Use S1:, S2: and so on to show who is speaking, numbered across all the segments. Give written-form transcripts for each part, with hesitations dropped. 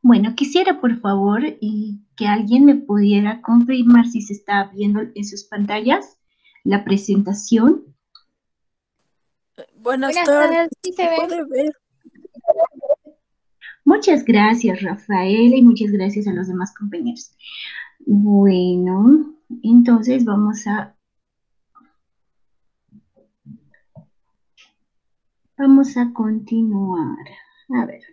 S1: Bueno, quisiera por favor que alguien me pudiera confirmar si se está viendo en sus pantallas la presentación.
S2: Buenas
S3: Buenas
S2: tardes,
S3: tardes, sí se
S2: ¿se
S3: ve.
S2: puede ver?
S1: Muchas gracias, Rafaela, y muchas gracias a los demás compañeros. Bueno, entonces vamos a continuar. A ver.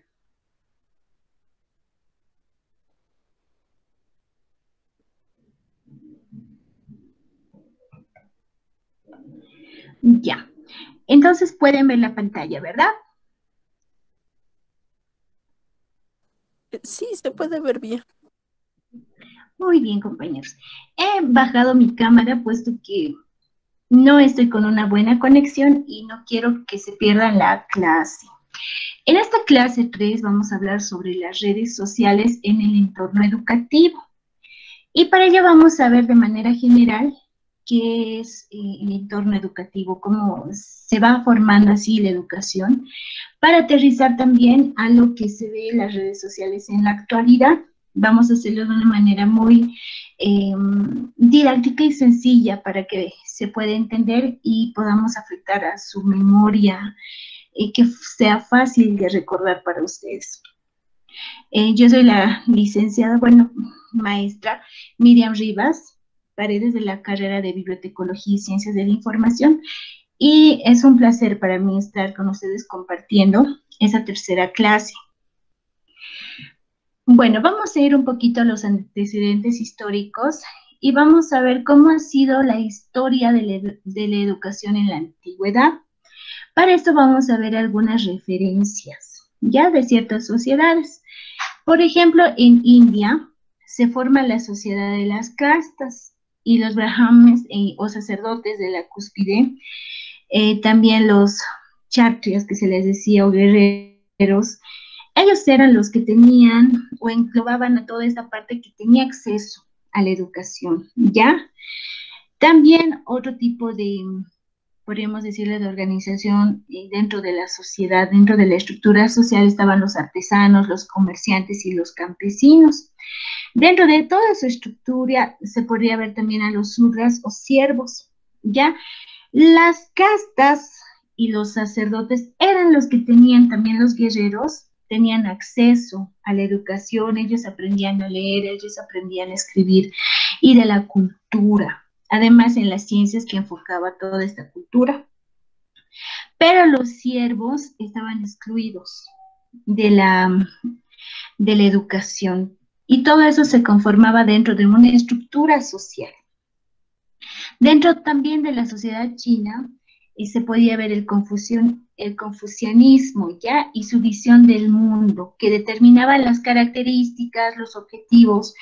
S1: Ya. Entonces pueden ver la pantalla, ¿verdad?
S2: Sí, se puede ver bien.
S1: Muy bien, compañeros. He bajado mi cámara puesto que no estoy con una buena conexión y no quiero que se pierda la clase. En esta clase 3 vamos a hablar sobre las redes sociales en el entorno educativo. Y para ello vamos a ver de manera general qué es el entorno educativo, cómo se va formando así la educación, para aterrizar también a lo que se ve en las redes sociales en la actualidad. Vamos a hacerlo de una manera muy didáctica y sencilla para que se pueda entender y podamos afectar a su memoria y que sea fácil de recordar para ustedes. Yo soy la licenciada, maestra Miriam Rivas Paredes, de la carrera de Bibliotecología y Ciencias de la Información, y es un placer para mí estar con ustedes compartiendo esa tercera clase. Bueno, vamos a ir un poquito a los antecedentes históricos y vamos a ver cómo ha sido la historia de la educación en la antigüedad. Para esto vamos a ver algunas referencias ya de ciertas sociedades. Por ejemplo, en India se forma la sociedad de las castas y los brahmanes o sacerdotes de la cúspide, también los kshatriyas que se les decía o guerreros. Ellos eran los que tenían o englobaban a toda esta parte que tenía acceso a la educación, ¿ya? También otro tipo de, podríamos decirle, de organización dentro de la sociedad, dentro de la estructura social estaban los artesanos, los comerciantes y los campesinos. Dentro de toda su estructura se podría ver también a los sudras o siervos, ¿ya? Las castas y los sacerdotes eran los que tenían, también los guerreros, tenían acceso a la educación, ellos aprendían a leer, ellos aprendían a escribir, y de la cultura. Además, en las ciencias que enfocaba toda esta cultura. Pero los siervos estaban excluidos de la educación, y todo eso se conformaba dentro de una estructura social. Dentro también de la sociedad china se podía ver el confucianismo, ¿ya? Y su visión del mundo, que determinaba las características, los objetivos,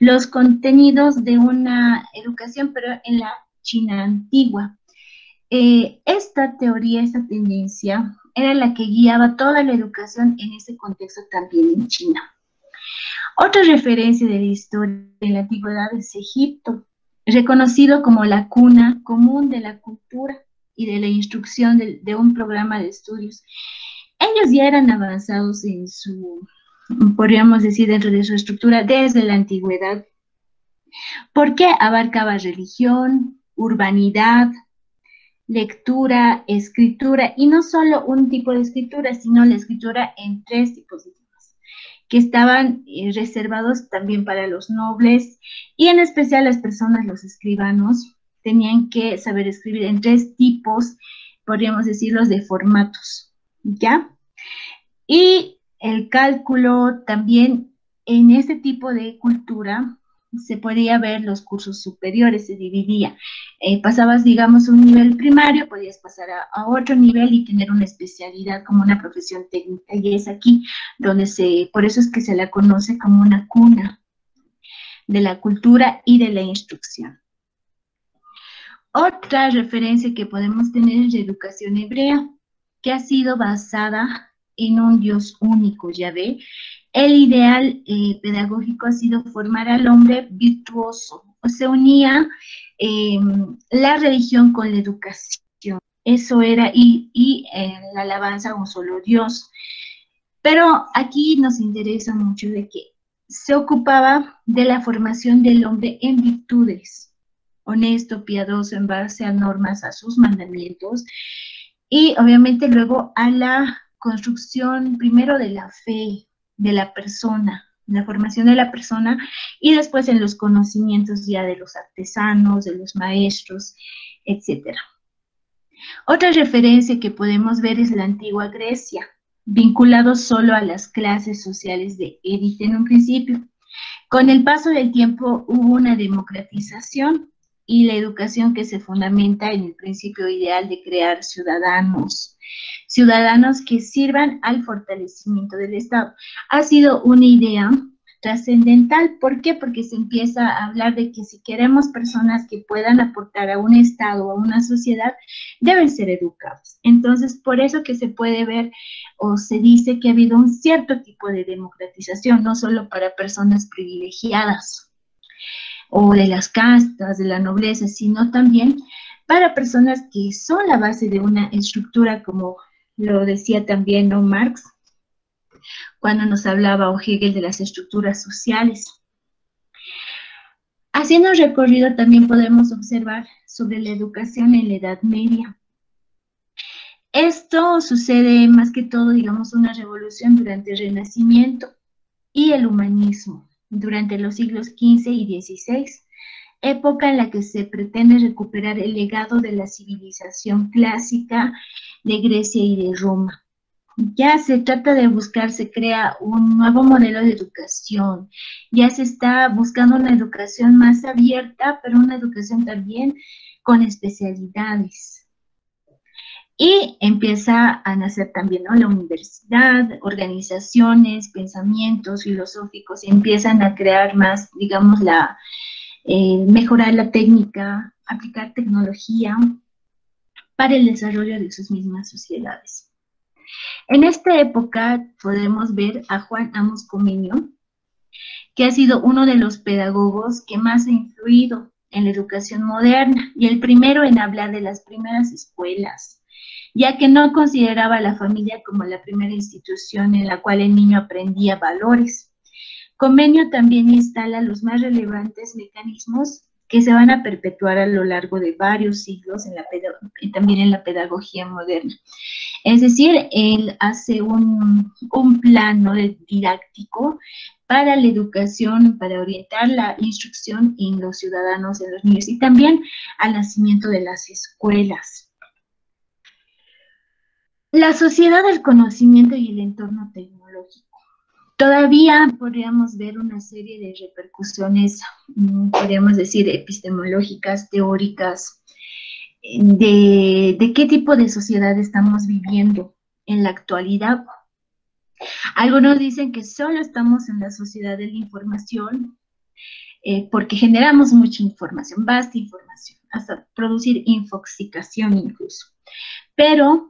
S1: los contenidos de una educación, pero en la China antigua. Esta teoría, esta tendencia, era la que guiaba toda la educación en ese contexto también en China. Otra referencia de la historia en la antigüedad es Egipto, reconocido como la cuna común de la cultura y de la instrucción de un programa de estudios. Ellos ya eran avanzados en su, podríamos decir, dentro de su estructura desde la antigüedad, porque abarcaba religión, urbanidad, lectura, escritura, y no solo un tipo de escritura, sino la escritura en tres tipos de idiomas, que estaban reservados también para los nobles, y en especial las personas, los escribanos, tenían que saber escribir en tres tipos, podríamos decirlos, de formatos, ¿ya? Y el cálculo también, en este tipo de cultura se podía ver los cursos superiores, se dividía. Pasabas, digamos, un nivel primario, podías pasar a otro nivel y tener una especialidad como una profesión técnica. Y es aquí donde por eso es que se la conoce como una cuna de la cultura y de la instrucción. Otra referencia que podemos tener es la educación hebrea, que ha sido basada en un Dios único, Yahvé. El ideal pedagógico ha sido formar al hombre virtuoso. Se unía la religión con la educación. Eso era, y la alabanza a un solo Dios. Pero aquí nos interesa mucho de que se ocupaba de la formación del hombre en virtudes, honesto, piadoso, en base a normas, a sus mandamientos, y obviamente luego a la construcción primero de la fe de la persona, la formación de la persona, y después en los conocimientos ya de los artesanos, de los maestros, etcétera. Otra referencia que podemos ver es la antigua Grecia, vinculado solo a las clases sociales de élite en un principio. Con el paso del tiempo hubo una democratización y la educación que se fundamenta en el principio ideal de crear ciudadanos, ciudadanos que sirvan al fortalecimiento del Estado. Ha sido una idea trascendental. ¿Por qué? Porque se empieza a hablar de que si queremos personas que puedan aportar a un Estado o a una sociedad, deben ser educados. Entonces, por eso que se puede ver o se dice que ha habido un cierto tipo de democratización, no solo para personas privilegiadas o de las castas, de la nobleza, sino también para personas que son la base de una estructura, como lo decía también, ¿no?, Marx, cuando nos hablaba, o Hegel, de las estructuras sociales. Haciendo un recorrido también podemos observar sobre la educación en la Edad Media. Esto sucede más que todo, digamos, una revolución durante el Renacimiento y el humanismo, durante los siglos XV y XVI, época en la que se pretende recuperar el legado de la civilización clásica de Grecia y de Roma. Ya se trata de buscar, se crea un nuevo modelo de educación, ya se está buscando una educación más abierta, pero una educación también con especialidades. Y empieza a nacer también, ¿no?, la universidad, organizaciones, pensamientos filosóficos, empiezan a crear más, digamos, mejorar la técnica, aplicar tecnología para el desarrollo de sus mismas sociedades. En esta época podemos ver a Juan Amos Comenius, que ha sido uno de los pedagogos que más ha influido en la educación moderna y el primero en hablar de las primeras escuelas, ya que no consideraba a la familia como la primera institución en la cual el niño aprendía valores. Comenius también instala los más relevantes mecanismos que se van a perpetuar a lo largo de varios siglos también en la pedagogía moderna. Es decir, él hace un plano didáctico para la educación, para orientar la instrucción en los ciudadanos, en los niños, y también al nacimiento de las escuelas. La sociedad del conocimiento y el entorno tecnológico. Todavía podríamos ver una serie de repercusiones, podríamos decir, epistemológicas, teóricas, de qué tipo de sociedad estamos viviendo en la actualidad. Algunos dicen que solo estamos en la sociedad de la información, porque generamos mucha información, vasta información, hasta producir infoxicación incluso. Pero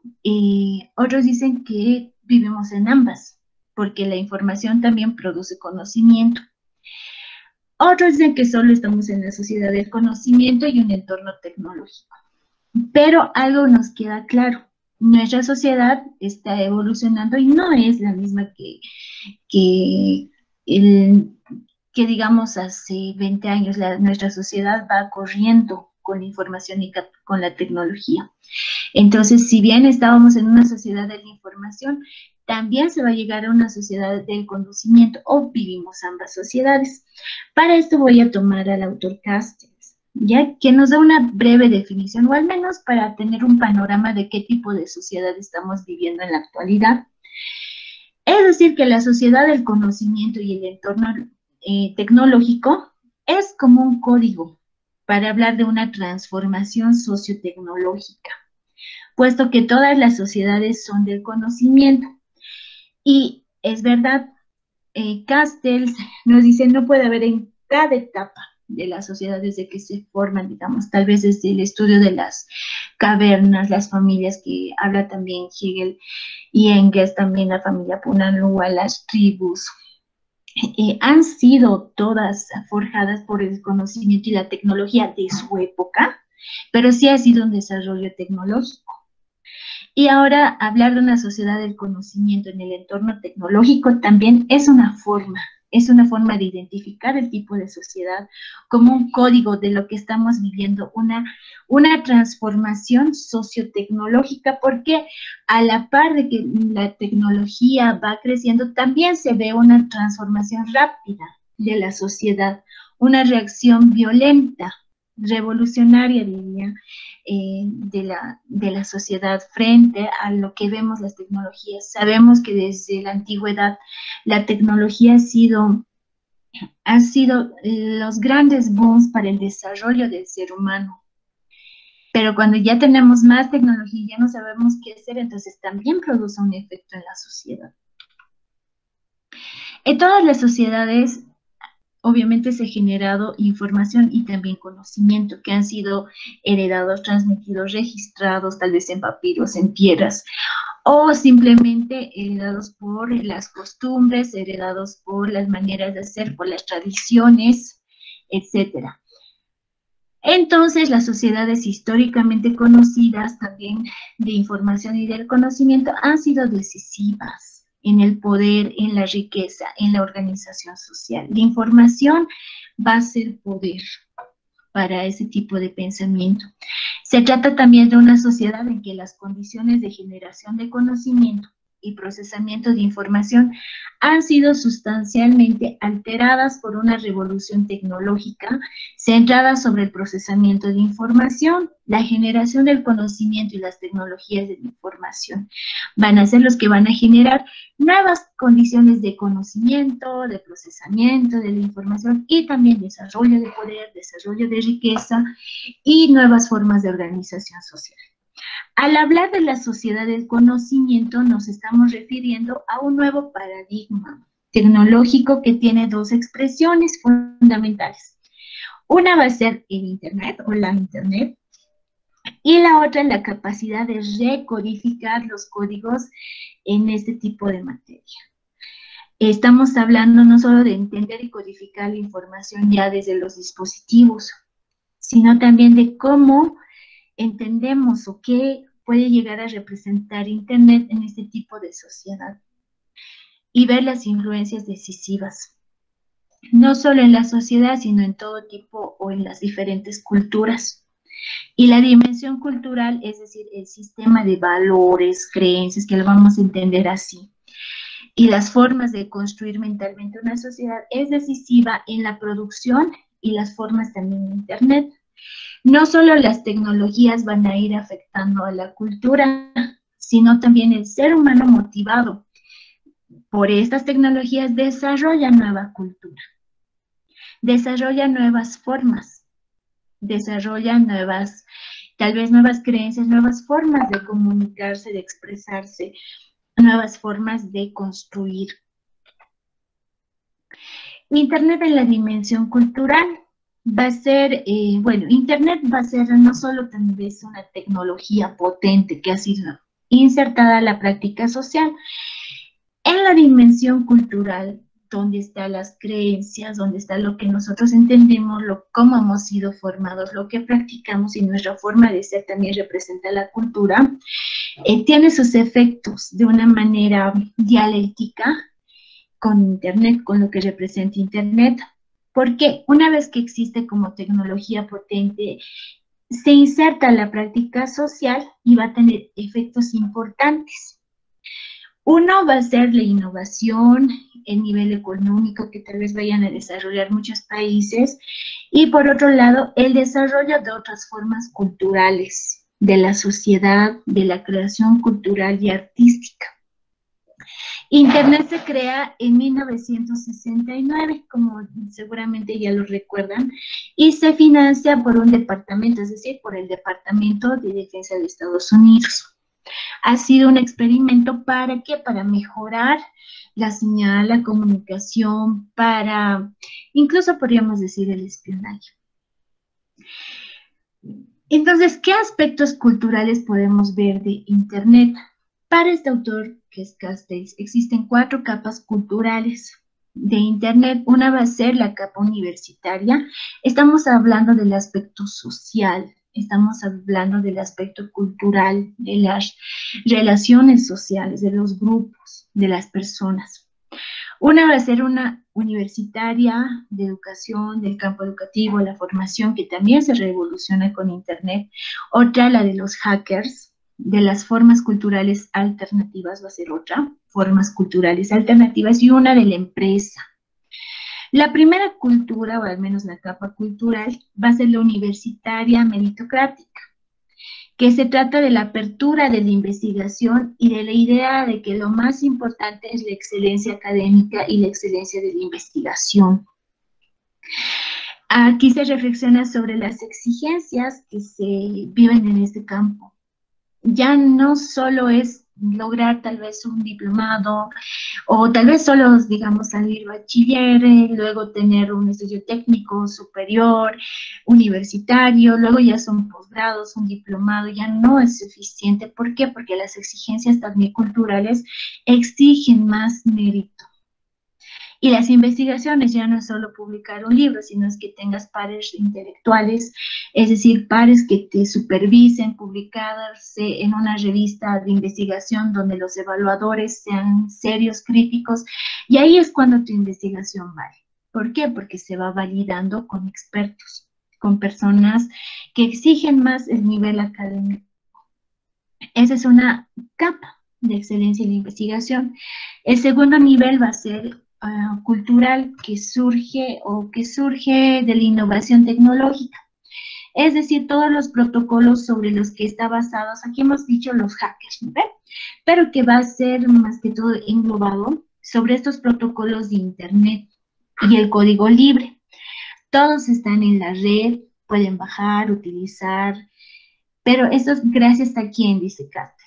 S1: otros dicen que vivimos en ambas, porque la información también produce conocimiento. Otros dicen que solo estamos en la sociedad del conocimiento y un entorno tecnológico. Pero algo nos queda claro: nuestra sociedad está evolucionando y no es la misma que digamos hace 20 años. Nuestra sociedad va corriendo con la información y con la tecnología. Entonces, si bien estábamos en una sociedad de la información, también se va a llegar a una sociedad del conocimiento, o vivimos ambas sociedades. Para esto voy a tomar al autor Castells, ya que nos da una breve definición, o al menos para tener un panorama de qué tipo de sociedad estamos viviendo en la actualidad. Es decir, que la sociedad del conocimiento y el entorno tecnológico es como un código para hablar de una transformación sociotecnológica, puesto que todas las sociedades son del conocimiento. Y es verdad, Castells nos dice, no puede haber en cada etapa de la sociedad desde que se forman, digamos, tal vez desde el estudio de las cavernas, las familias que habla también Hegel y Engels, también la familia Punalúa, las tribus, han sido todas forjadas por el conocimiento y la tecnología de su época, pero sí ha sido un desarrollo tecnológico. Y ahora hablar de una sociedad del conocimiento en el entorno tecnológico también es una forma de identificar el tipo de sociedad como un código de lo que estamos viviendo, una transformación sociotecnológica, porque a la par de que la tecnología va creciendo, también se ve una transformación rápida de la sociedad, una reacción violenta, revolucionaria, diría, de la sociedad frente a lo que vemos las tecnologías. Sabemos que desde la antigüedad la tecnología ha sido los grandes booms para el desarrollo del ser humano. Pero cuando ya tenemos más tecnología, ya no sabemos qué hacer, entonces también produce un efecto en la sociedad. En todas las sociedades obviamente se ha generado información y también conocimiento que han sido heredados, transmitidos, registrados, tal vez en papiros, en piedras, o simplemente heredados por las costumbres, heredados por las maneras de hacer, por las tradiciones, etcétera. Entonces, las sociedades históricamente conocidas también de información y del conocimiento han sido decisivas en el poder, en la riqueza, en la organización social. La información va a ser poder para ese tipo de pensamiento. Se trata también de una sociedad en que las condiciones de generación de conocimiento y procesamiento de información han sido sustancialmente alteradas por una revolución tecnológica centrada sobre el procesamiento de información, la generación del conocimiento y las tecnologías de la información. Van a ser los que van a generar nuevas condiciones de conocimiento, de procesamiento de la información y también desarrollo de poder, desarrollo de riqueza y nuevas formas de organización social. Al hablar de la sociedad del conocimiento, nos estamos refiriendo a un nuevo paradigma tecnológico que tiene dos expresiones fundamentales. Una va a ser el Internet o la Internet, y la otra la capacidad de recodificar los códigos en este tipo de materia. Estamos hablando no solo de entender y codificar la información ya desde los dispositivos, sino también de cómo entendemos o qué puede llegar a representar Internet en este tipo de sociedad y ver las influencias decisivas, no solo en la sociedad, sino en todo tipo o en las diferentes culturas. Y la dimensión cultural, es decir, el sistema de valores, creencias, que lo vamos a entender así, y las formas de construir mentalmente una sociedad es decisiva en la producción y las formas también de Internet. No solo las tecnologías van a ir afectando a la cultura, sino también el ser humano motivado por estas tecnologías desarrolla nueva cultura, desarrolla nuevas formas, desarrolla nuevas, tal vez nuevas creencias, nuevas formas de comunicarse, de expresarse, nuevas formas de construir. Internet en la dimensión cultural va a ser, bueno, Internet va a ser no solo tal vez una tecnología potente que ha sido insertada a la práctica social, en la dimensión cultural, donde están las creencias, donde está lo que nosotros entendemos, cómo hemos sido formados, lo que practicamos y nuestra forma de ser también representa la cultura, tiene sus efectos de una manera dialéctica con Internet, con lo que representa Internet, porque una vez que existe como tecnología potente, se inserta en la práctica social y va a tener efectos importantes. Uno va a ser la innovación, el nivel económico que tal vez vayan a desarrollar muchos países, y por otro lado, el desarrollo de otras formas culturales de la sociedad, de la creación cultural y artística. Internet se crea en 1969, como seguramente ya lo recuerdan, y se financia por un departamento, es decir, por el Departamento de Defensa de Estados Unidos. Ha sido un experimento ¿para qué? Para mejorar la señal, la comunicación, para, incluso podríamos decir, el espionaje. Entonces, ¿qué aspectos culturales podemos ver de Internet? Para este autor, que es Castells, existen 4 capas culturales de Internet. Una va a ser la capa universitaria. Estamos hablando del aspecto social, Estamos hablando del aspecto cultural, de las relaciones sociales, de los grupos, de las personas. Una va a ser una universitaria de educación, del campo educativo, la formación, que también se revoluciona con Internet. Otra, la de los hackers, de las formas culturales alternativas, va a ser otra, formas culturales alternativas, y una de la empresa. La primera cultura, o al menos la capa cultural, va a ser la universitaria meritocrática, que se trata de la apertura de la investigación y de la idea de que lo más importante es la excelencia académica y la excelencia de la investigación. Aquí se reflexiona sobre las exigencias que se viven en este campo. Ya no solo es lograr tal vez un diplomado o tal vez solo, digamos, salir bachiller, luego tener un estudio técnico superior, universitario, luego ya son posgrados, un diplomado, ya no es suficiente. ¿Por qué? Porque las exigencias también culturales exigen más mérito. Y las investigaciones ya no es solo publicar un libro, sino es que tengas pares intelectuales, es decir, pares que te supervisen, publicarse en una revista de investigación donde los evaluadores sean serios, críticos, y ahí es cuando tu investigación vale. ¿Por qué? Porque se va validando con expertos, con personas que exigen más el nivel académico. Esa es una capa de excelencia en la investigación. El segundo nivel va a ser cultural, que surge de la innovación tecnológica. Es decir, todos los protocolos sobre los que está basados, aquí hemos dicho los hackers, ¿no? Pero que va a ser más que todo englobado sobre estos protocolos de Internet y el código libre. Todos están en la red, pueden bajar, utilizar, pero eso es gracias a quién, dice Carter.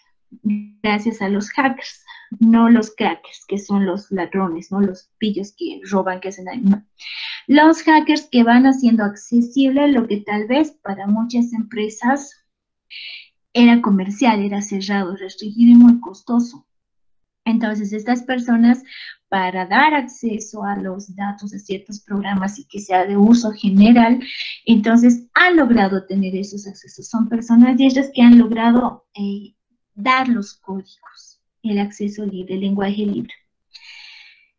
S1: Gracias a los hackers, no los crackers, que son los ladrones, no los pillos que roban, que hacen daño. No. Los hackers que van haciendo accesible lo que tal vez para muchas empresas era comercial, era cerrado, restringido y muy costoso. Entonces, estas personas, para dar acceso a los datos de ciertos programas y que sea de uso general, entonces han logrado tener esos accesos. Son personas y ellas que han logrado dar los códigos, el acceso libre, el lenguaje libre.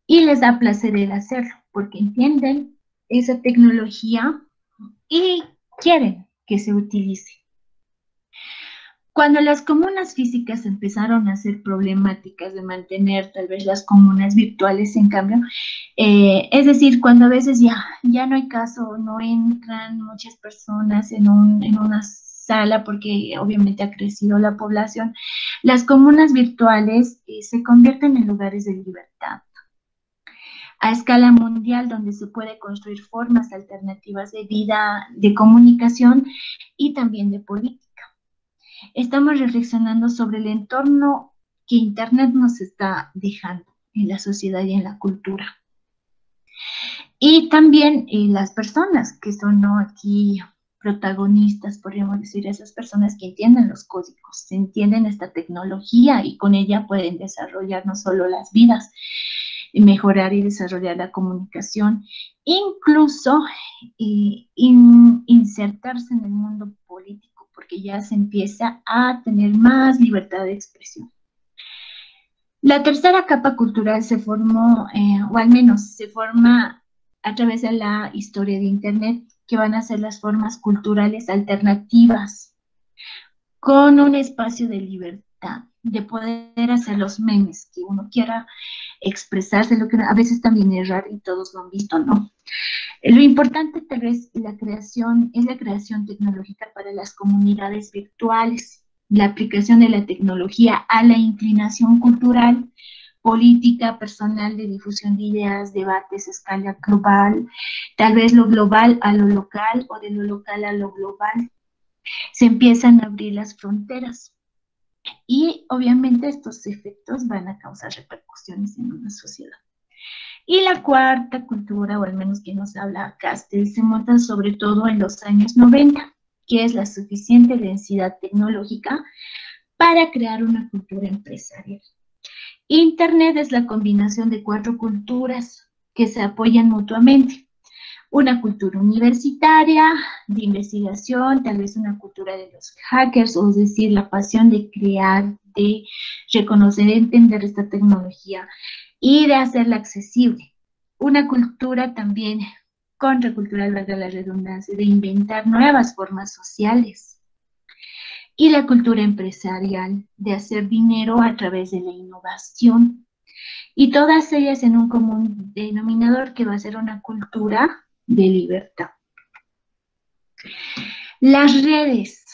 S1: Y les da placer el hacerlo, porque entienden esa tecnología y quieren que se utilice. Cuando las comunas físicas empezaron a ser problemáticas de mantener tal vez las comunas virtuales, en cambio, es decir, cuando a veces ya no hay caso, no entran muchas personas en una sala porque obviamente ha crecido la población, las comunas virtuales se convierten en lugares de libertad a escala mundial, donde se puede construir formas alternativas de vida, de comunicación y también de política. Estamos reflexionando sobre el entorno que Internet nos está dejando en la sociedad y en la cultura. Y también las personas que son aquí protagonistas, podríamos decir, esas personas que entienden los códigos, entienden esta tecnología y con ella pueden desarrollar no solo las vidas, mejorar y desarrollar la comunicación, incluso insertarse en el mundo político, porque ya se empieza a tener más libertad de expresión. La tercera capa cultural se formó, o al menos se forma a través de la historia de Internet, que van a ser las formas culturales alternativas, con un espacio de libertad, de poder hacer los memes que uno quiera, expresarse, lo que a veces también es raro y todos lo han visto, ¿no? Lo importante tal vez es la creación tecnológica para las comunidades virtuales, la aplicación de la tecnología a la inclinación cultural, política, personal, de difusión de ideas, debates a escala global, tal vez lo global a lo local o de lo local a lo global. Se empiezan a abrir las fronteras y obviamente estos efectos van a causar repercusiones en una sociedad. Y la cuarta cultura, o al menos que nos habla Castel, se monta sobre todo en los años 90, que es la suficiente densidad tecnológica para crear una cultura empresarial. Internet es la combinación de 4 culturas que se apoyan mutuamente. una cultura universitaria, de investigación, tal vez una cultura de los hackers, o es decir, la pasión de crear, de reconocer, entender esta tecnología y de hacerla accesible. Una cultura también contracultural, valga la redundancia, de inventar nuevas formas sociales. Y la cultura empresarial, de hacer dinero a través de la innovación. Y todas ellas en un común denominador que va a ser una cultura de libertad. Las redes.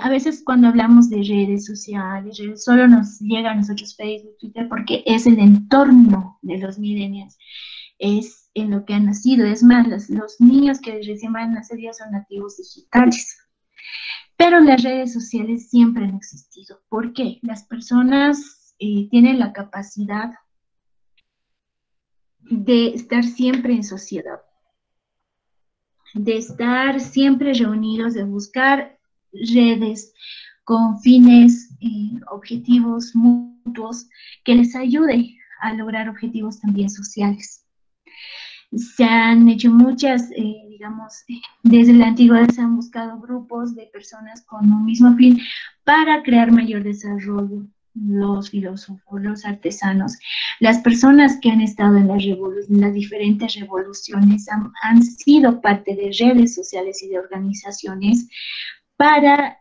S1: A veces cuando hablamos de redes sociales, solo nos llega a nosotros Facebook, Twitter, porque es el entorno de los millennials. Es en lo que han nacido. Es más, los niños que recién van a nacer ya son nativos digitales. Pero las redes sociales siempre han existido. ¿Por qué? Las personas tienen la capacidad de estar siempre en sociedad, de estar siempre reunidos, de buscar redes con fines, objetivos mutuos que les ayude a lograr objetivos también sociales. Se han hecho muchas, digamos, desde la antigüedad se han buscado grupos de personas con un mismo fin para crear mayor desarrollo. Los filósofos, los artesanos, las personas que han estado en las diferentes revoluciones han sido parte de redes sociales y de organizaciones para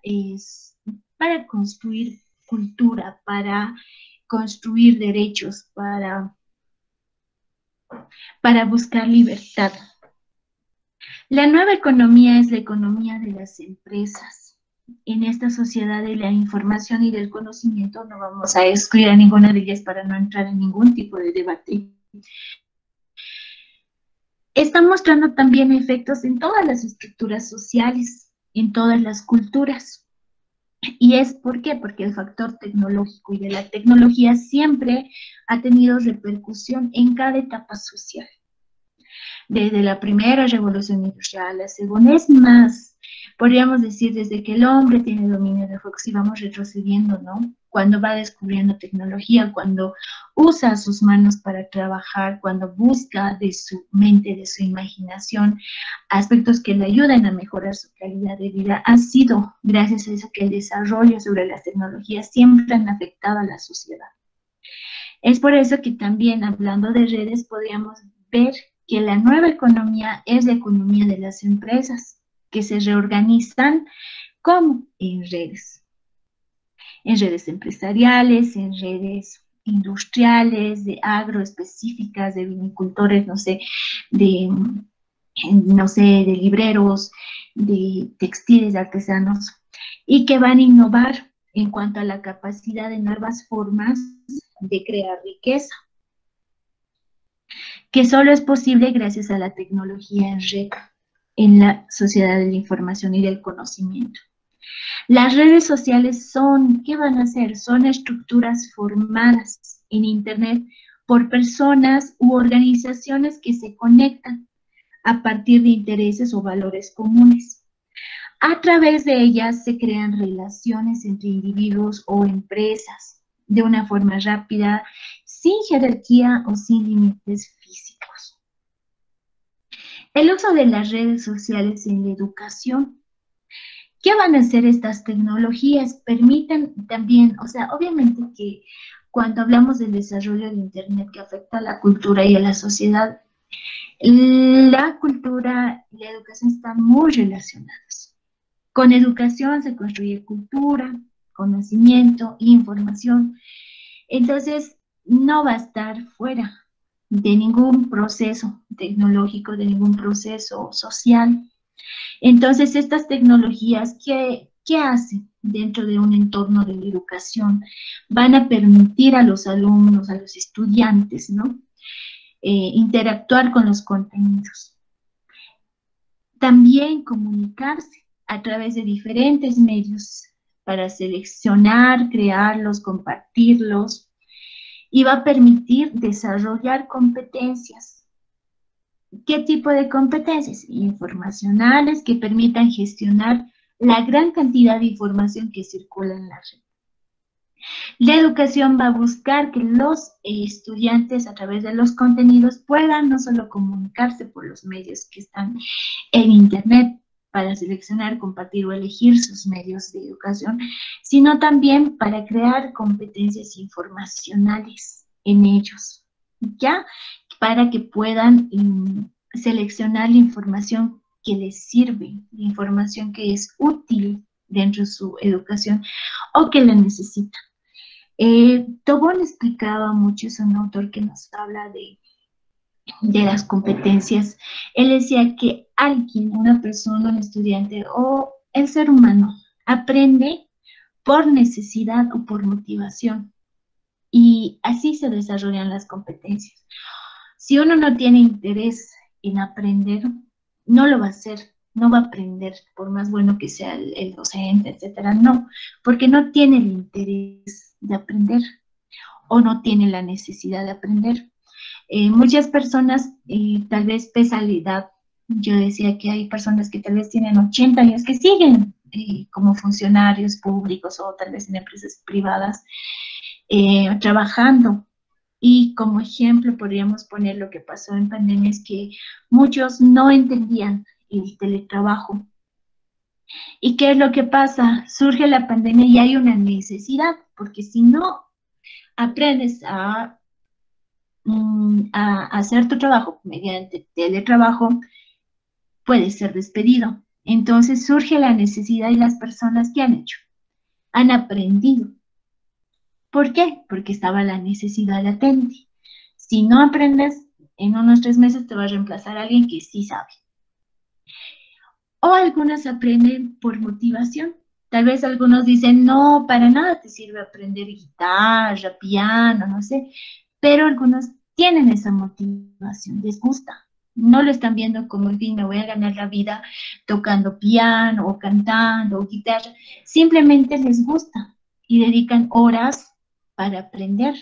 S1: construir cultura, para construir derechos, para buscar libertad. La nueva economía es la economía de las empresas. En esta sociedad de la información y del conocimiento no vamos a excluir a ninguna de ellas para no entrar en ningún tipo de debate. Está mostrando también efectos en todas las estructuras sociales, en todas las culturas. ¿Y es por qué? Porque el factor tecnológico y de la tecnología siempre ha tenido repercusión en cada etapa social. Desde la primera revolución industrial, la segunda, es más, podríamos decir desde que el hombre tiene dominio de fuego, si vamos retrocediendo, ¿no? Cuando va descubriendo tecnología, cuando usa sus manos para trabajar, cuando busca de su mente, de su imaginación, aspectos que le ayudan a mejorar su calidad de vida, ha sido gracias a eso que el desarrollo sobre las tecnologías siempre han afectado a la sociedad. Es por eso que también, hablando de redes, podríamos ver que la nueva economía es la economía de las empresas, que se reorganizan como en redes empresariales, en redes industriales, de agroespecíficas, de vinicultores, de libreros, de textiles, de artesanos, y que van a innovar en cuanto a la capacidad de nuevas formas de crear riqueza, que solo es posible gracias a la tecnología en red, en la sociedad de la información y del conocimiento. Las redes sociales ¿qué van a hacer? Son estructuras formadas en Internet por personas u organizaciones que se conectan a partir de intereses o valores comunes. A través de ellas se crean relaciones entre individuos o empresas de una forma rápida, sin jerarquía o sin límites físicos. El uso de las redes sociales en la educación. ¿Qué van a hacer estas tecnologías? Permiten también, obviamente que cuando hablamos del desarrollo de Internet que afecta a la cultura y a la sociedad, la cultura y la educación están muy relacionadas. Con educación se construye cultura, conocimiento, información. Entonces, no va a estar fuera de ningún proceso tecnológico, de ningún proceso social. Entonces, estas tecnologías, ¿qué hacen dentro de un entorno de la educación? Van a permitir a los alumnos, a los estudiantes, ¿no? Interactuar con los contenidos. También comunicarse a través de diferentes medios para seleccionar, crearlos, compartirlos, y va a permitir desarrollar competencias. ¿Qué tipo de competencias? Informacionales que permitan gestionar la gran cantidad de información que circula en la red. La educación va a buscar que los estudiantes a través de los contenidos puedan no solo comunicarse por los medios que están en Internet para seleccionar, compartir o elegir sus medios de educación, sino también para crear competencias informacionales en ellos, ¿ya? Para que puedan seleccionar la información que les sirve, la información que es útil dentro de su educación o que la necesitan. Tobón explicaba mucho, es un autor que nos habla de las competencias. Él decía que alguien, una persona, un estudiante o el ser humano aprende por necesidad o por motivación y así se desarrollan las competencias. Si uno no tiene interés en aprender, no lo va a hacer, no va a aprender, por más bueno que sea el docente, etcétera, no, porque no tiene el interés de aprender o no tiene la necesidad de aprender. Muchas personas, tal vez pese a la edad, yo decía que hay personas que tal vez tienen 80 años que siguen como funcionarios públicos o tal vez en empresas privadas trabajando. Y como ejemplo podríamos poner lo que pasó en pandemia, es que muchos no entendían el teletrabajo. ¿Y qué es lo que pasa? Surge la pandemia y hay una necesidad, porque si no aprendes a hacer tu trabajo mediante teletrabajo, puedes ser despedido. Entonces surge la necesidad y las personas que han hecho, han aprendido. ¿Por qué? Porque estaba la necesidad latente. Si no aprendes, en unos 3 meses te va a reemplazar a alguien que sí sabe. O algunas aprenden por motivación. Tal vez algunos dicen, no, para nada te sirve aprender guitarra, piano, no sé. Pero algunos tienen esa motivación, les gusta. No lo están viendo como, en fin, me voy a ganar la vida tocando piano o cantando o guitarra. Simplemente les gusta y dedican horas para aprender.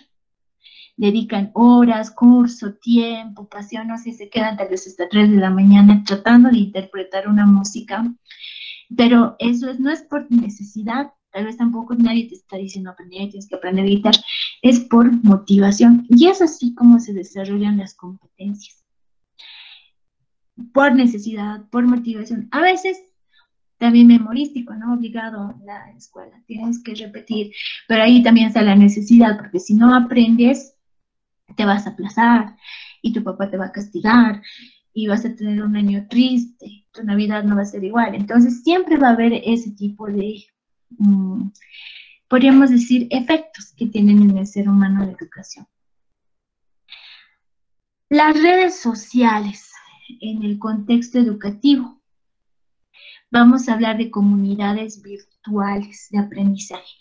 S1: Dedican horas, curso, tiempo, pasión, no sé, se quedan tal vez hasta 3 de la mañana tratando de interpretar una música, pero eso no es por necesidad, tal vez tampoco nadie te está diciendo aprender, tienes que aprender a editar, es por motivación, y es así como se desarrollan las competencias, por necesidad, por motivación, a veces también memorístico, ¿no? Obligado a la escuela, tienes que repetir, pero ahí también está la necesidad, porque si no aprendes, te vas a aplazar y tu papá te va a castigar y vas a tener un año triste, tu Navidad no va a ser igual. Entonces siempre va a haber ese tipo de, podríamos decir, efectos que tienen en el ser humano la educación. Las redes sociales en el contexto educativo. Vamos a hablar de comunidades virtuales de aprendizaje.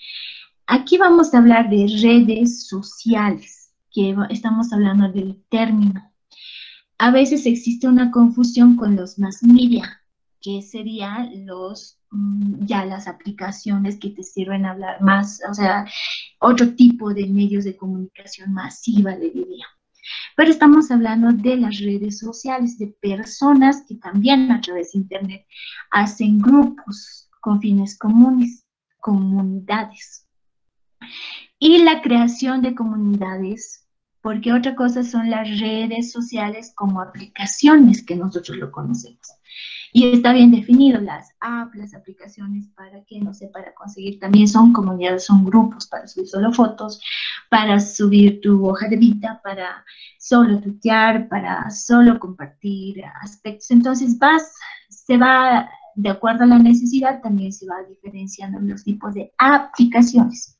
S1: Aquí vamos a hablar de redes sociales, que estamos hablando del término. A veces existe una confusión con los mass media, que serían ya las aplicaciones que te sirven a hablar más, o sea, otro tipo de medios de comunicación masiva, le diría. Pero estamos hablando de las redes sociales, de personas que también a través de Internet hacen grupos con fines comunes, comunidades. Y la creación de comunidades, porque otra cosa son las redes sociales como aplicaciones que nosotros lo conocemos. Y está bien definido las apps, las aplicaciones, para que, no sé, para conseguir también son comunidades, son grupos para subir solo fotos, para subir tu hoja de vida, para solo tuitear, para solo compartir aspectos. Entonces se va, de acuerdo a la necesidad, también se va diferenciando los tipos de aplicaciones.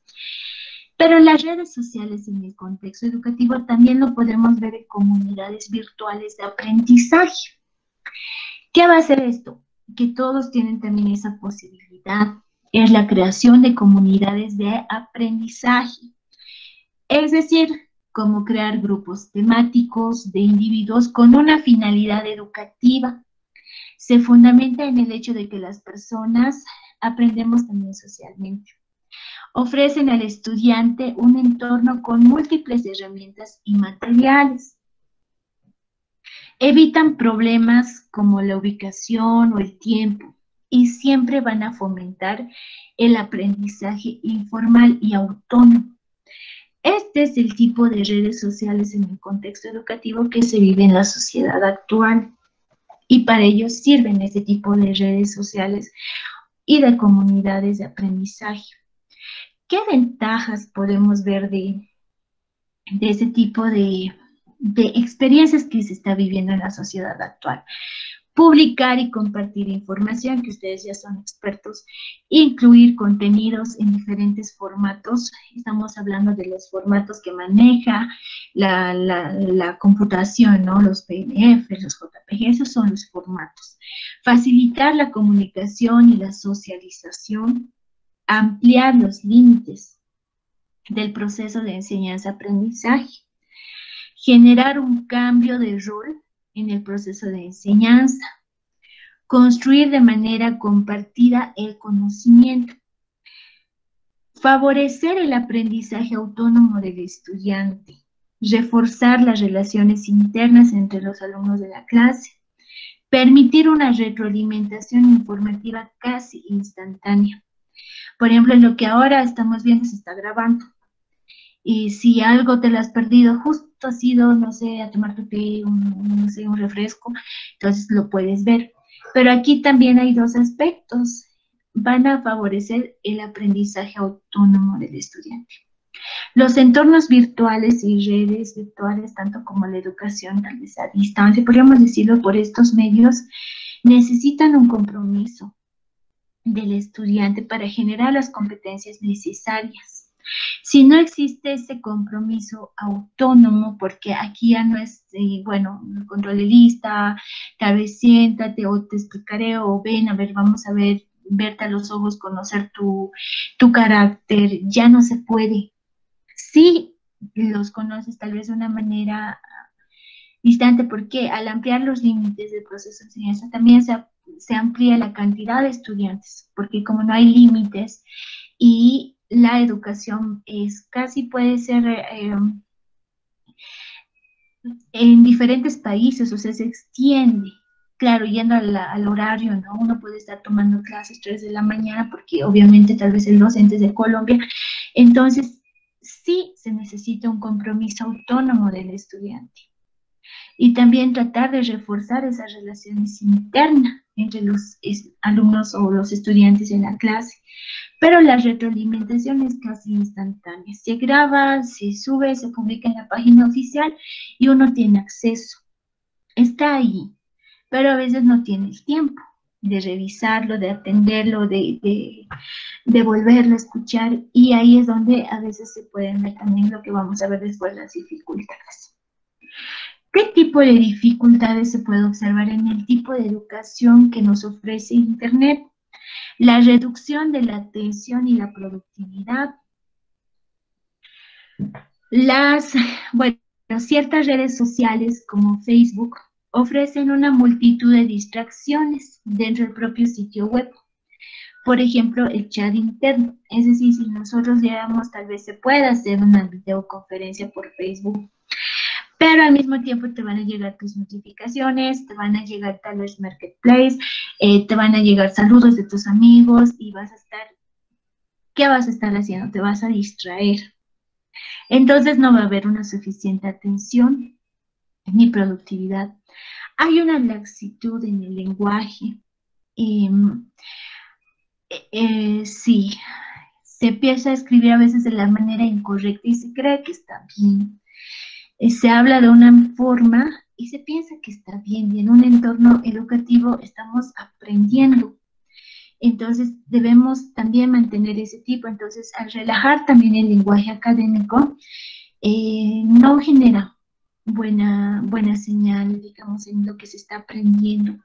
S1: Pero en las redes sociales en el contexto educativo también lo podemos ver en comunidades virtuales de aprendizaje. ¿Qué va a hacer esto? Que todos tienen también esa posibilidad. Es la creación de comunidades de aprendizaje. Es decir, cómo crear grupos temáticos de individuos con una finalidad educativa. Se fundamenta en el hecho de que las personas aprendemos también socialmente. Ofrecen al estudiante un entorno con múltiples herramientas y materiales. Evitan problemas como la ubicación o el tiempo. y siempre van a fomentar el aprendizaje informal y autónomo. Este es el tipo de redes sociales en el contexto educativo que se vive en la sociedad actual, y para ello sirven este tipo de redes sociales y de comunidades de aprendizaje. ¿Qué ventajas podemos ver de ese tipo de experiencias que se está viviendo en la sociedad actual? Publicar y compartir información, que ustedes ya son expertos, incluir contenidos en diferentes formatos. Estamos hablando de los formatos que maneja la computación, ¿no? Los PDF, los JPG, esos son los formatos. Facilitar la comunicación y la socialización, ampliar los límites del proceso de enseñanza-aprendizaje, generar un cambio de rol en el proceso de enseñanza, construir de manera compartida el conocimiento, favorecer el aprendizaje autónomo del estudiante, reforzar las relaciones internas entre los alumnos de la clase, permitir una retroalimentación informativa casi instantánea. Por ejemplo, en lo que ahora estamos viendo se está grabando. Y si algo te lo has perdido, justo has ido, no sé, a tomar tu té, no sé, un refresco, entonces lo puedes ver. Pero aquí también hay dos aspectos. Van a favorecer el aprendizaje autónomo del estudiante. Los entornos virtuales y redes virtuales, tanto como la educación tal vez a distancia, podríamos decirlo por estos medios, necesitan un compromiso del estudiante para generar las competencias necesarias. Si no existe ese compromiso autónomo, porque aquí ya no es, bueno, control de lista, tal vez siéntate o te explicaré o ven, a ver, vamos a ver, verte a los ojos, conocer tu carácter, ya no se puede. Sí los conoces tal vez de una manera distante, porque al ampliar los límites del proceso de enseñanza también se amplía la cantidad de estudiantes, porque como no hay límites y la educación es casi puede ser en diferentes países, o sea, se extiende. Claro, yendo al horario, ¿no? Uno puede estar tomando clases 3 de la mañana porque obviamente tal vez el docente es de Colombia. Entonces, sí se necesita un compromiso autónomo del estudiante. Y también tratar de reforzar esas relaciones internas entre los alumnos o los estudiantes en la clase. Pero la retroalimentación es casi instantánea. Se graba, se sube, se publica en la página oficial y uno tiene acceso. Está ahí, pero a veces no tiene el tiempo de revisarlo, de atenderlo, de volverlo a escuchar, y ahí es donde a veces se pueden ver también lo que vamos a ver después, las dificultades. ¿Qué tipo de dificultades se puede observar en el tipo de educación que nos ofrece Internet? La reducción de la atención y la productividad. Bueno, ciertas redes sociales como Facebook ofrecen una multitud de distracciones dentro del propio sitio web. Por ejemplo, el chat interno. Es decir, si nosotros llegamos, tal vez se pueda hacer una videoconferencia por Facebook, pero al mismo tiempo te van a llegar tus notificaciones, te van a llegar tal vez Marketplace, te van a llegar saludos de tus amigos y ¿qué vas a estar haciendo? Te vas a distraer. Entonces no va a haber una suficiente atención ni productividad. Hay una laxitud en el lenguaje. Sí, se empieza a escribir a veces de la manera incorrecta y se cree que está bien. Se habla de una forma y se piensa que está bien, y en un entorno educativo estamos aprendiendo. Entonces debemos también mantener ese tipo. Entonces, al relajar también el lenguaje académico, no genera buena señal, digamos, en lo que se está aprendiendo.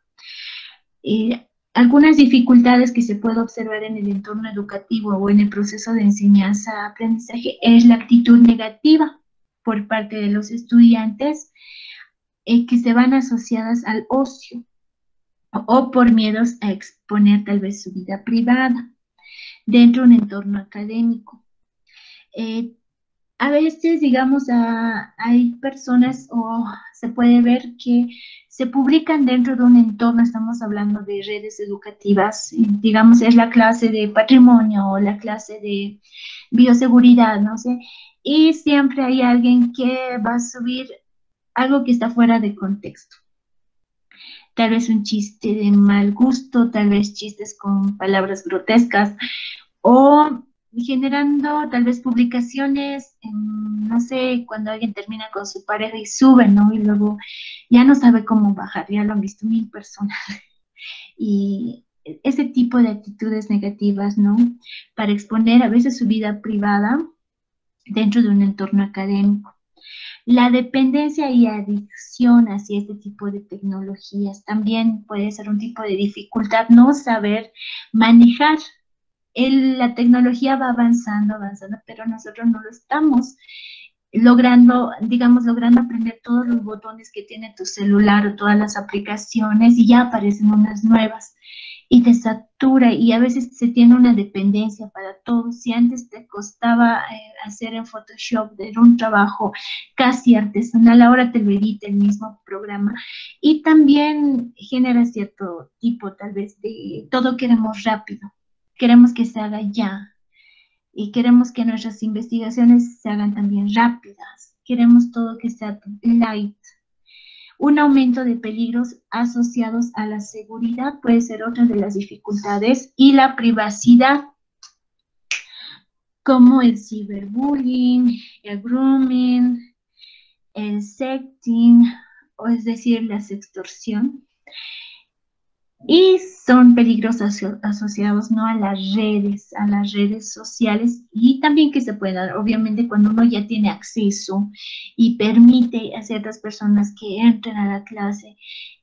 S1: Algunas dificultades que se puede observar en el entorno educativo o en el proceso de enseñanza-aprendizaje es la actitud negativa por parte de los estudiantes, que se van asociadas al ocio o por miedos a exponer tal vez su vida privada dentro de un entorno académico. A veces, digamos, hay personas o se puede ver que se publican dentro de un entorno, estamos hablando de redes educativas, digamos, es la clase de patrimonio o la clase de bioseguridad, no sé, y siempre hay alguien que va a subir algo que está fuera de contexto. Tal vez un chiste de mal gusto, tal vez chistes con palabras grotescas, o generando tal vez publicaciones, no sé, cuando alguien termina con su pareja y sube, ¿no? Y luego ya no sabe cómo bajar, ya lo han visto 1000 personas. Y ese tipo de actitudes negativas, ¿no? Para exponer a veces su vida privada dentro de un entorno académico. La dependencia y adicción hacia este tipo de tecnologías también puede ser un tipo de dificultad, no saber manejar. La tecnología va avanzando, avanzando, pero nosotros no lo estamos logrando, digamos, logrando aprender todos los botones que tiene tu celular o todas las aplicaciones y ya aparecen unas nuevas y te satura y a veces se tiene una dependencia para todo. Si antes te costaba hacer en Photoshop de un trabajo casi artesanal, ahora te lo edita el mismo programa y también genera cierto tipo tal vez de todo queremos rápido, queremos que se haga ya y queremos que nuestras investigaciones se hagan también rápidas, queremos todo que sea light. Un aumento de peligros asociados a la seguridad puede ser otra de las dificultades y la privacidad, como el ciberbullying, el grooming, el sexting, o es decir, la sextorsión. Y son peligros asociados, ¿no? A las redes sociales y también que se pueda, obviamente cuando uno ya tiene acceso y permite a ciertas personas que entren a la clase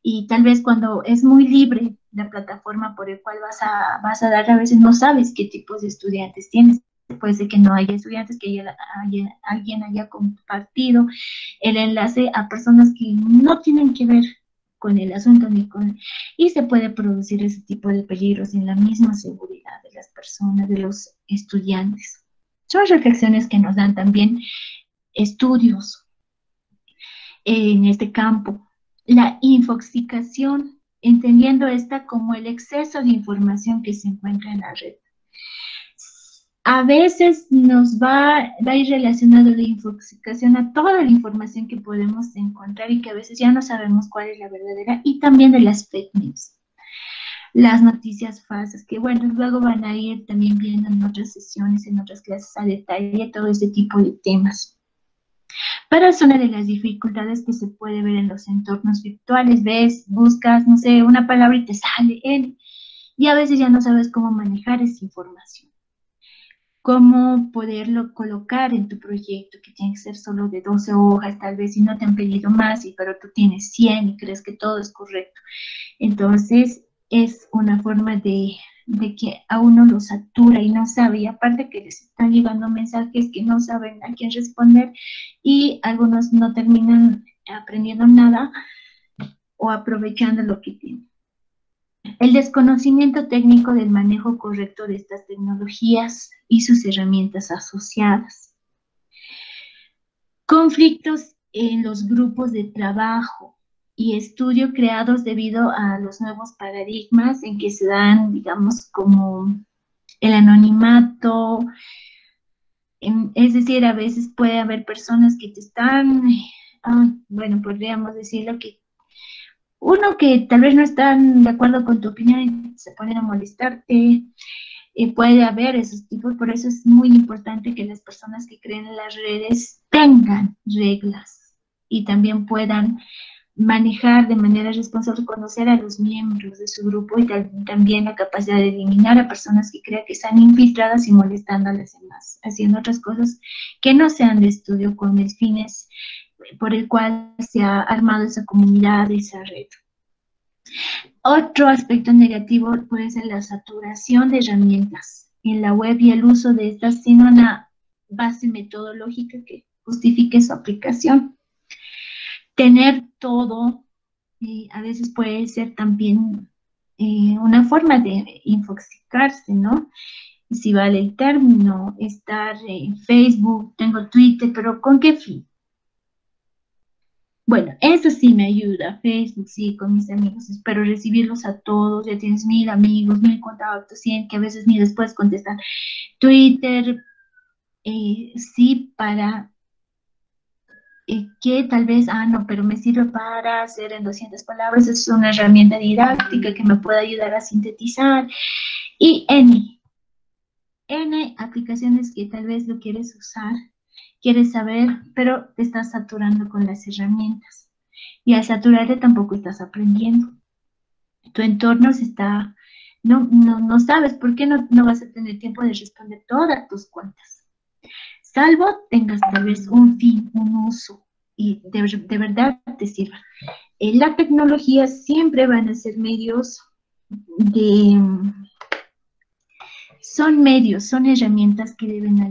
S1: y tal vez cuando es muy libre la plataforma por el cual vas a dar, a veces no sabes qué tipos de estudiantes tienes. Puede ser que no haya estudiantes, que alguien haya compartido el enlace a personas que no tienen que ver con el asunto ni con y se puede producir ese tipo de peligros en la misma seguridad de las personas, de los estudiantes. Son reflexiones que nos dan también estudios en este campo. La infoxicación, entendiendo esta como el exceso de información que se encuentra en la red. A veces nos va a ir relacionado la infoxicación a toda la información que podemos encontrar y que a veces ya no sabemos cuál es la verdadera, y también de las fake news, las noticias falsas, que bueno, luego van a ir también viendo en otras sesiones, en otras clases a detalle todo este tipo de temas. Pero es una de las dificultades que se puede ver en los entornos virtuales. Ves, buscas, no sé, una palabra y te sale N, y a veces ya no sabes cómo manejar esa información. Cómo poderlo colocar en tu proyecto, que tiene que ser solo de 12 hojas, tal vez, si no te han pedido más, pero tú tienes 100 y crees que todo es correcto. Entonces, es una forma de que a uno lo satura y no sabe, y aparte que les están llegando mensajes que no saben a quién responder, y algunos no terminan aprendiendo nada o aprovechando lo que tienen. El desconocimiento técnico del manejo correcto de estas tecnologías y sus herramientas asociadas. Conflictos en los grupos de trabajo y estudio creados debido a los nuevos paradigmas en que se dan, digamos, como el anonimato. Es decir, a veces puede haber personas que te están, bueno, podríamos decirlo que uno que tal vez no están de acuerdo con tu opinión y se ponen a molestarte, puede haber esos tipos, por eso es muy importante que las personas que creen en las redes tengan reglas y también puedan manejar de manera responsable, conocer a los miembros de su grupo y también la capacidad de eliminar a personas que crean que están infiltradas y molestando a las demás, haciendo otras cosas que no sean de estudio con el fines por el cual se ha armado esa comunidad, esa red. Otro aspecto negativo puede ser la saturación de herramientas en la web y el uso de estas sin una base metodológica que justifique su aplicación. Tener todo a veces puede ser también una forma de infoxicarse, ¿no? Si vale el término, estar en Facebook, tengo Twitter, pero ¿con qué fin? Bueno, eso sí me ayuda. Facebook, sí, con mis amigos. Espero recibirlos a todos. Ya tienes 1000 amigos, 1000 contactos, 100 que a veces ni después contestan. Twitter, sí, para que tal vez, no, pero me sirve para hacer en 200 palabras. Es una herramienta didáctica que me puede ayudar a sintetizar. Y N aplicaciones que tal vez lo quieres usar, quieres saber, pero te estás saturando con las herramientas. Y al saturarte tampoco estás aprendiendo. Tu entorno se está, no sabes por qué no vas a tener tiempo de responder todas tus cuentas. Salvo tengas tal vez un fin, un uso y de verdad te sirva. En la tecnología siempre van a ser medios de, son medios, son herramientas que deben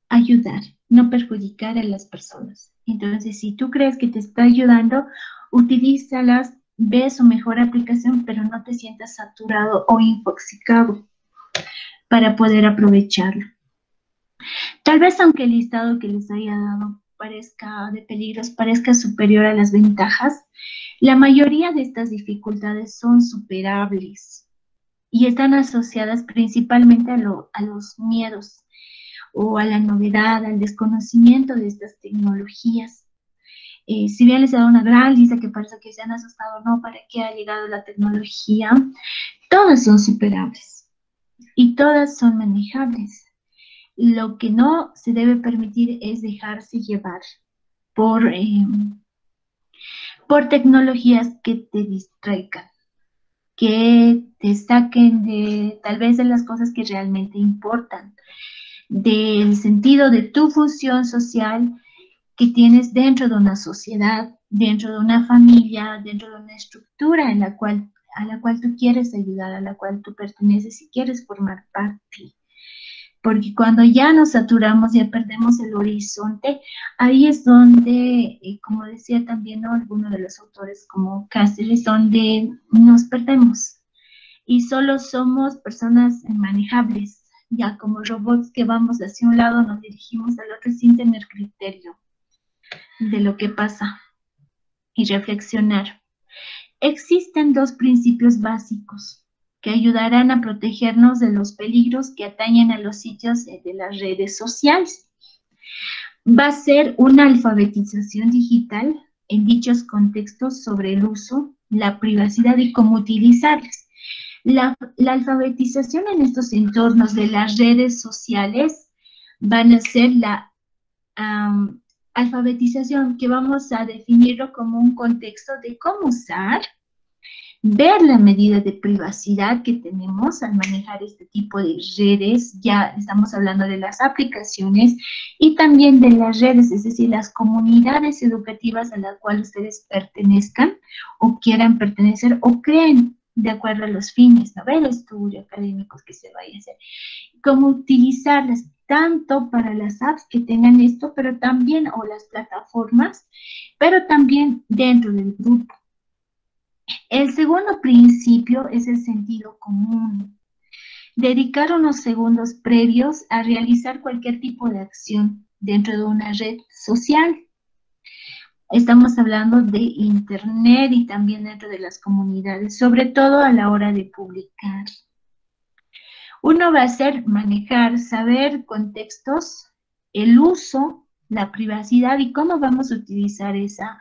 S1: ayudar, no perjudicar a las personas. Entonces, si tú crees que te está ayudando, utilízalas, ve su mejor aplicación, pero no te sientas saturado o infoxicado para poder aprovecharlo. Tal vez aunque el listado que les haya dado parezca de peligros, parezca superior a las ventajas, la mayoría de estas dificultades son superables y están asociadas principalmente a los miedos o a la novedad, al desconocimiento de estas tecnologías. Si bien les he dado una gran lista que parece que se han asustado, no, ¿para qué ha llegado la tecnología? Todas son superables y todas son manejables. Lo que no se debe permitir es dejarse llevar por, eh, por tecnologías que te distraigan, que te saquen de tal vez de las cosas que realmente importan, del sentido de tu función social que tienes dentro de una sociedad, dentro de una familia, dentro de una estructura a la cual tú quieres ayudar, a la cual tú perteneces y quieres formar parte. Porque cuando ya nos saturamos, ya perdemos el horizonte, ahí es donde, como decía también, ¿no?, alguno de los autores como Cáceres, donde nos perdemos y solo somos personas manejables, ya como robots que vamos hacia un lado, nos dirigimos al otro sin tener criterio de lo que pasa y reflexionar. Existen dos principios básicos que ayudarán a protegernos de los peligros que atañen a los sitios de las redes sociales. Va a ser una alfabetización digital en dichos contextos sobre el uso, la privacidad y cómo utilizarlas. La alfabetización en estos entornos de las redes sociales van a ser la alfabetización que vamos a definirlo como un contexto de cómo usar, ver la medida de privacidad que tenemos al manejar este tipo de redes. Ya estamos hablando de las aplicaciones y también de las redes, es decir, las comunidades educativas a las cuales ustedes pertenezcan o quieran pertenecer o creen de acuerdo a los fines, ¿no?, del estudio académicos que se vaya a hacer. Cómo utilizarlas tanto para las apps que tengan esto, pero también, o las plataformas, pero también dentro del grupo. El segundo principio es el sentido común. Dedicar unos segundos previos a realizar cualquier tipo de acción dentro de una red social. Estamos hablando de Internet y también dentro de las comunidades, sobre todo a la hora de publicar. Uno va a ser manejar, saber contextos, el uso, la privacidad y cómo vamos a utilizar esa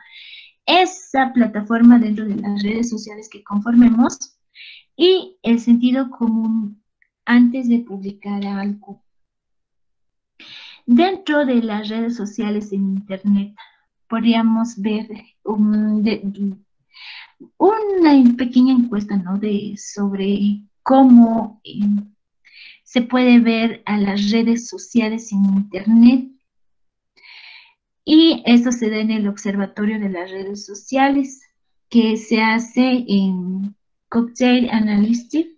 S1: plataforma dentro de las redes sociales que conformemos, y el sentido común antes de publicar algo. Dentro de las redes sociales en Internet podríamos ver una pequeña encuesta, ¿no?, sobre cómo se puede ver a las redes sociales en Internet. Y esto se da en el Observatorio de las Redes Sociales, que se hace en Cocktail Analytics,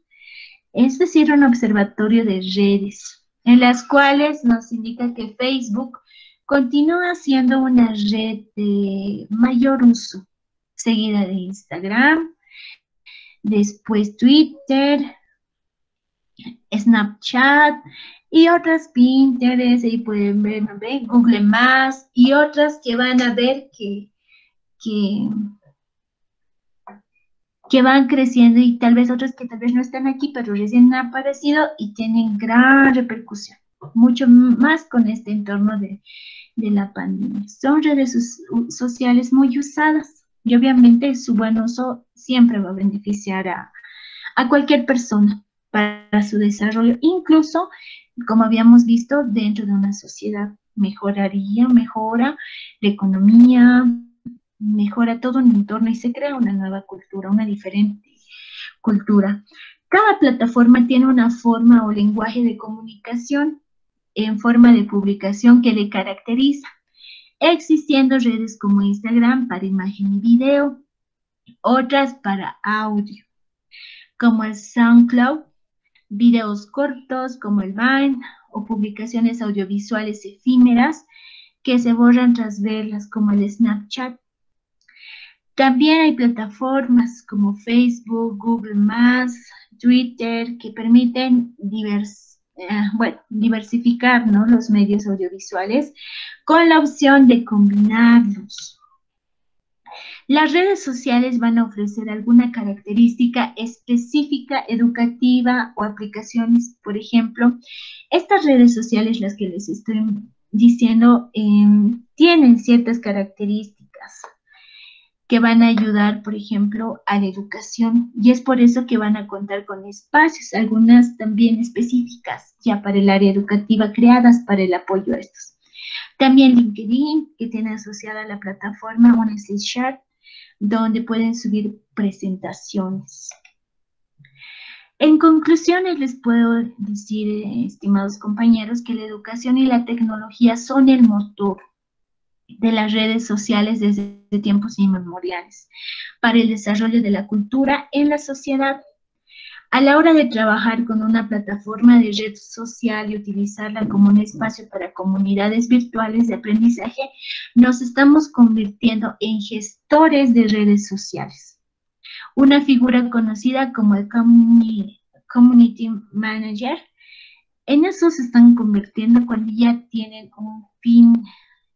S1: es decir, un observatorio de redes, en las cuales nos indica que Facebook continúa siendo una red de mayor uso, seguida de Instagram, después Twitter, Snapchat Y otras Pinterest, y pueden ver, Google Más, y otras que van a ver que, que van creciendo, y tal vez otras que tal vez no están aquí, pero recién han aparecido y tienen gran repercusión, mucho más con este entorno de la pandemia. Son redes sociales muy usadas y obviamente su buen uso siempre va a beneficiar a cualquier persona para su desarrollo, incluso, como habíamos visto, dentro de una sociedad. Mejora la economía, mejora todo un entorno y se crea una nueva cultura, una diferente cultura. Cada plataforma tiene una forma o lenguaje de comunicación en forma de publicación que le caracteriza, existiendo redes como Instagram para imagen y video, otras para audio, como el SoundCloud, videos cortos como el Vine o publicaciones audiovisuales efímeras que se borran tras verlas como el Snapchat. También hay plataformas como Facebook, Google+, Twitter, que permiten diversificar, ¿no?, los medios audiovisuales con la opción de combinarlos. Las redes sociales van a ofrecer alguna característica específica, educativa o aplicaciones. Por ejemplo, estas redes sociales, las que les estoy diciendo, tienen ciertas características que van a ayudar, por ejemplo, a la educación, y es por eso que van a contar con espacios, algunas también específicas ya para el área educativa, creadas para el apoyo a estos. También LinkedIn, que tiene asociada a la plataforma una Share, donde pueden subir presentaciones. En conclusiones, les puedo decir, estimados compañeros, que la educación y la tecnología son el motor de las redes sociales desde tiempos inmemoriales para el desarrollo de la cultura en la sociedad. A la hora de trabajar con una plataforma de red social y utilizarla como un espacio para comunidades virtuales de aprendizaje, nos estamos convirtiendo en gestores de redes sociales. Una figura conocida como el Community Manager, en eso se están convirtiendo cuando ya tienen un fin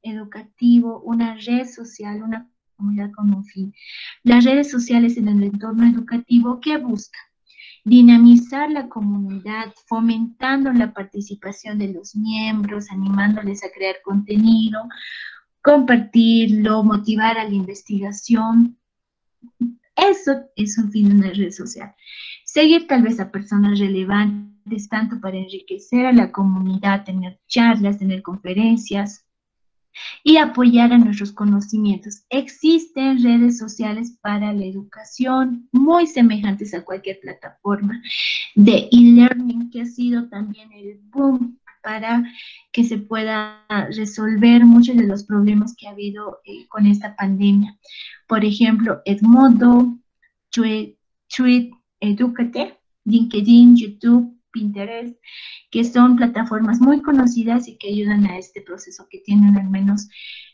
S1: educativo, una red social, una comunidad con un fin. Las redes sociales en el entorno educativo, ¿qué buscan? Dinamizar la comunidad, fomentando la participación de los miembros, animándoles a crear contenido, compartirlo, motivar a la investigación. Eso es un fin de una red social. Seguir tal vez a personas relevantes, tanto para enriquecer a la comunidad, tener charlas, tener conferencias, y apoyar a nuestros conocimientos. Existen redes sociales para la educación muy semejantes a cualquier plataforma de e-learning, que ha sido también el boom para que se pueda resolver muchos de los problemas que ha habido con esta pandemia. Por ejemplo, Edmodo, Tweet Educate, LinkedIn, YouTube, Pinterest, que son plataformas muy conocidas y que ayudan a este proceso, que tienen al menos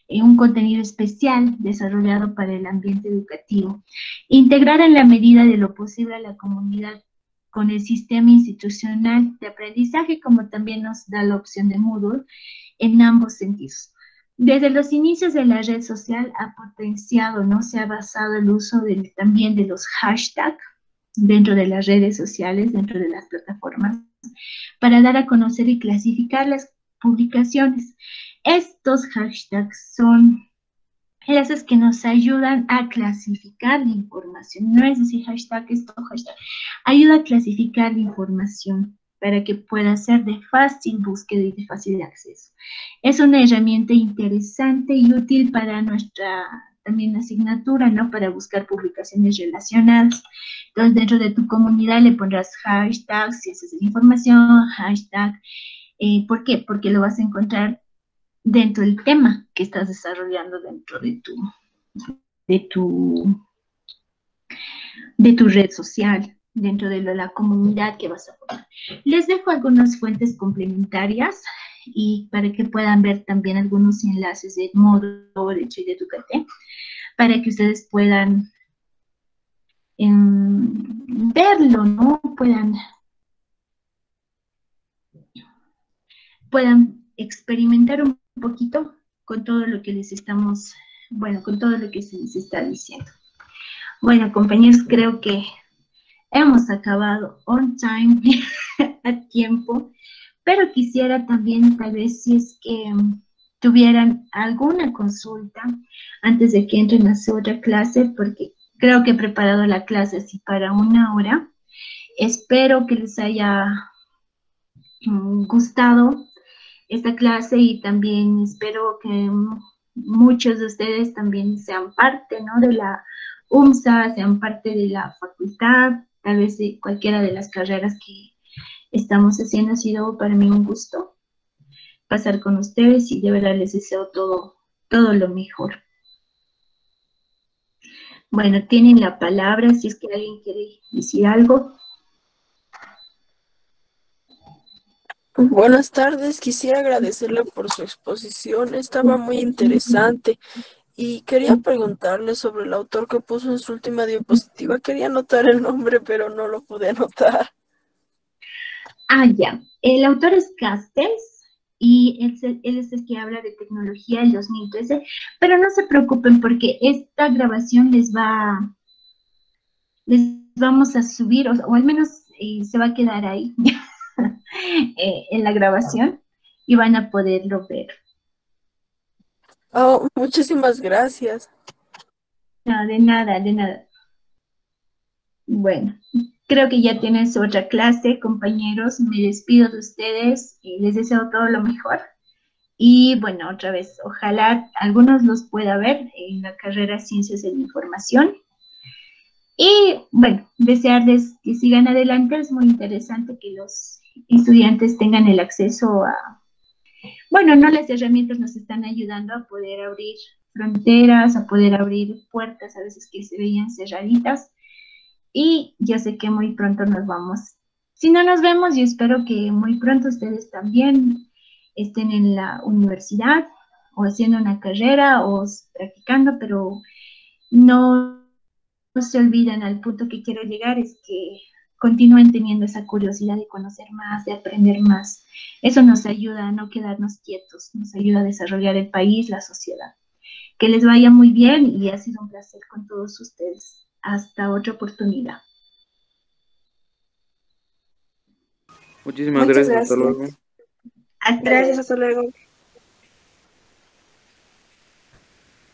S1: un contenido especial desarrollado para el ambiente educativo. Integrar en la medida de lo posible a la comunidad con el sistema institucional de aprendizaje, como también nos da la opción de Moodle, en ambos sentidos. Desde los inicios de la red social ha potenciado, ¿no? Se ha basado el uso también de los hashtags dentro de las redes sociales, dentro de las plataformas, para dar a conocer y clasificar las publicaciones. Estos hashtags son enlaces que nos ayudan a clasificar la información. No es decir hashtag esto, hashtag. Ayuda a clasificar la información para que pueda ser de fácil búsqueda y de fácil acceso. Es una herramienta interesante y útil para nuestra también asignatura, ¿no? Para buscar publicaciones relacionadas. Entonces, dentro de tu comunidad le pondrás hashtag, ciencias de la información, hashtag. ¿Por qué? Porque lo vas a encontrar dentro del tema que estás desarrollando dentro de tu, de tu red social, dentro de la comunidad que vas a formar. Les dejo algunas fuentes complementarias y para que puedan ver también algunos enlaces de Moodle, de Tweet Educate, para que ustedes puedan verlo, ¿no? Puedan puedan experimentar un poquito con todo lo que les estamos, bueno, con todo lo que se les está diciendo. Bueno, compañeros, creo que hemos acabado on time, a tiempo, pero quisiera también, tal vez, si es que tuvieran alguna consulta antes de que entren a su otra clase, porque creo que he preparado la clase así para 1 hora. Espero que les haya gustado esta clase y también espero que muchos de ustedes también sean parte, ¿no? De la UMSA, sean parte de la facultad, tal vez de cualquiera de las carreras que estamos haciendo. Ha sido para mí un gusto pasar con ustedes y de verdad les deseo todo lo mejor. Bueno, tienen la palabra si es que alguien quiere decir algo.
S2: Buenas tardes, quisiera agradecerle por su exposición, estaba muy interesante y quería preguntarle sobre el autor que puso en su última diapositiva. Quería anotar el nombre, pero no lo pude anotar.
S1: Ah, ya. El autor es Castells y él es el que habla de tecnología del 2013, pero no se preocupen porque esta grabación les vamos a subir, o al menos se va a quedar ahí en la grabación y van a poderlo ver.
S2: Oh, muchísimas gracias.
S1: No, de nada, de nada. Bueno, creo que ya tienen su otra clase, compañeros. Me despido de ustedes y les deseo todo lo mejor. Y bueno, otra vez, ojalá algunos los pueda ver en la carrera Ciencias de la Información. Y bueno, desearles que sigan adelante. Es muy interesante que los estudiantes tengan el acceso a, bueno, no, las herramientas nos están ayudando a poder abrir fronteras, a poder abrir puertas a veces que se veían cerraditas. Y yo sé que muy pronto nos vamos. Si no nos vemos, yo espero que muy pronto ustedes también estén en la universidad o haciendo una carrera o practicando, pero no se olviden. Al punto que quiero llegar es que continúen teniendo esa curiosidad de conocer más, de aprender más. Eso nos ayuda a no quedarnos quietos, nos ayuda a desarrollar el país, la sociedad. Que les vaya muy bien y ha sido un placer con todos ustedes. Hasta otra oportunidad.
S3: Muchísimas
S2: Muchas
S3: gracias, hasta luego.
S2: gracias.
S1: Hasta
S2: Gracias,
S1: luego.
S2: hasta luego.